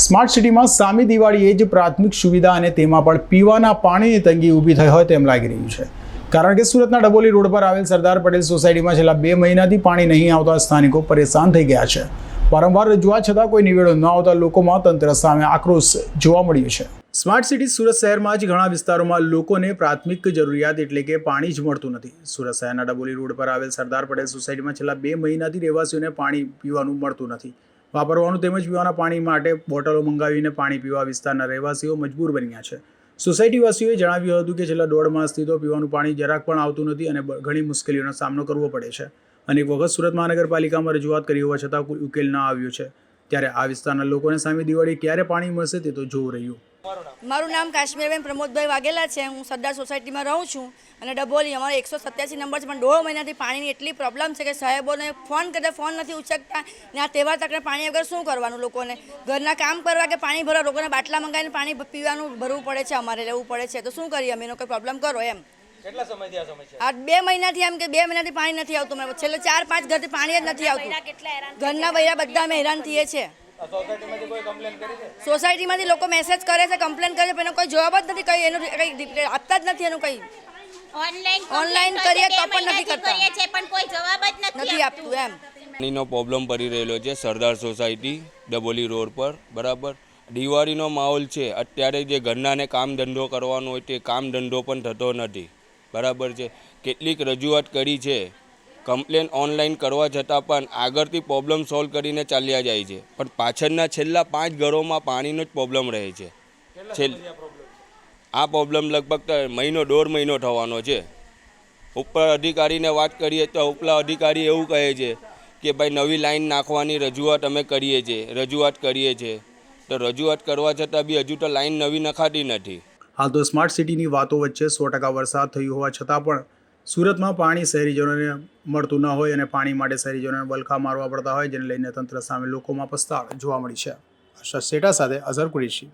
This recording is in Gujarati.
સ્માર્ટ સિટીમાં સામી દિવાળીએ જ પ્રાથમિક સુવિધા અને તેમાં પણ પીવાના પાણીની તંગી ઊભી થઈ હોય તેમ લાગી રહ્યું છે. કારણ કે સુરતના ડબોલી રોડ પર આવેલ સરદાર પટેલ સોસાયટીમાં છેલ્લા 2 મહિનાથી પાણી નહીં આવતા સ્થાનિકો પરેશાન થઈ ગયા છે. વારંવાર રજૂઆત છતાં કોઈ નિવેડો ન આવતા લોકોમાં તંત્ર સામે આક્રોશ જોવા મળ્યો છે. સ્માર્ટ સિટી સુરત શહેરમાં જ ઘણા વિસ્તારોમાં લોકોને પ્રાથમિક જરૂરિયાત એટલે કે પાણી જ મળતું નથી. સુરત શહેરના ડબોલી રોડ પર આવેલ સરદાર પટેલ સોસાયટીમાં છેલ્લા 2 મહિનાથી રહેવાસીઓને પાણી પીવાનું મળતું નથી. વાપરવાનું તેમજ પીવાના પાણી માટે બોટલો મંગાવીને પાણી પીવા વિસ્તારના રહેવાસીઓ મજબૂર બન્યા છે. સોસાયટીવાસીઓએ જણાવ્યું હતું કે છેલ્લા 1.5 માસથી તો પીવાનું પાણી જરાક પણ આવતું નથી અને ઘણી મુશ્કેલીઓનો સામનો કરવો પડે છે. અનેક વખત સુરત મહાનગરપાલિકામાં રજૂઆત કરી હોવા છતાં કોઈ ઉકેલ ન આવ્યો છે. ત્યારે આ વિસ્તારના લોકોને સામે દિવાળી ક્યારે પાણી મળશે તે તો જોવું રહ્યું. મારું નામ કાશ્મીરબેન પ્રમોદભાઈ વાઘેલા છે. હું સરદાર સોસાયટીમાં રહું છું અને ડબોલી અમારો 187 નંબર છે, પણ 1.5 મહિનાથી પાણીની એટલી પ્રોબ્લેમ છે કે સાહેબોને ફોન કરતા ફોન નથી ઉચકતા ને આ તહેવાર તકને પાણી વગર શું કરવાનું? લોકોને ઘરના કામ કરવા કે પાણી ભરવા લોકોને બાટલા મંગાવીને પાણી પીવાનું ભરવું પડે છે, અમારે લેવું પડે છે. તો શું કરીએ અમે? એનો કોઈ પ્રોબ્લેમ કરો એમ. કેટલા સમયથી આ સમસ્યા? આ 2 મહિનાથી એમ કે 2 મહિનાથી પાણી નથી આવતું. મને છેલ્લે 4-5 ઘરથી પાણી જ નથી આવતું. ઘરના વૈરા બધા અમે હેરાન થઈએ છીએ. સોસાયટીમાંથી લોકો મેસેજ કરે છે, કમ્પ્લેન કરે છે, પણ એનો કોઈ જવાબ જ નથી. કંઈ એનું કંઈ આપતા જ નથી. એનું કંઈ ઓનલાઈન કરીએ તો પણ નથી કરતા, પણ કોઈ જવાબ જ નથી આપતું એમ. પાણીનો પ્રોબ્લેમ પડી રહેલો છે સરદાર સોસાયટી ડબોલી રોડ પર. બરાબર, દિવાળીનો માહોલ છે. અત્યારે જે ઘરનાને કામ ધંધો કરવાનો હોય તે કામ ધંધો પણ થતો નથી. બરાબર છે, કેટલીક રજૂઆત કરી છે, કમ્પ્લેન ઓનલાઈન કરવા છતાં પણ આગળથી પ્રોબ્લેમ સોલ્વ કરીને ચાલ્યા જાય છે, પણ પાછળના છેલ્લા 5 ઘરોમાં પાણીનો જ પ્રોબ્લેમ રહે છે. આ પ્રોબ્લેમ લગભગ 1.5 મહિનો થવાનો છે. ઉપર અધિકારીને વાત કરીએ તો ઉપલા અધિકારી એવું કહે છે કે ભાઈ નવી લાઈન નાખવાની રજૂઆત અમે કરીએ છીએ. તો રજૂઆત કરવા છતાં બી હજુ તો લાઈન નવી નખાતી નથી. હાલ તો સ્માર્ટ સિટીની વાતો વચ્ચે 100% વરસાદ થયો હોવા છતાં પણ સુરતમાં પાણી શહેરીજનોને મળતું ન હોય અને પાણી માટે શહેરીજનોને વલખા મારવા પડતા હોય, જેને લઈને તંત્ર સામે લોકોમાં પસ્તાળ જોવા મળી છે. હર્ષદ સેઠા સાથે અઝર કુરેશી.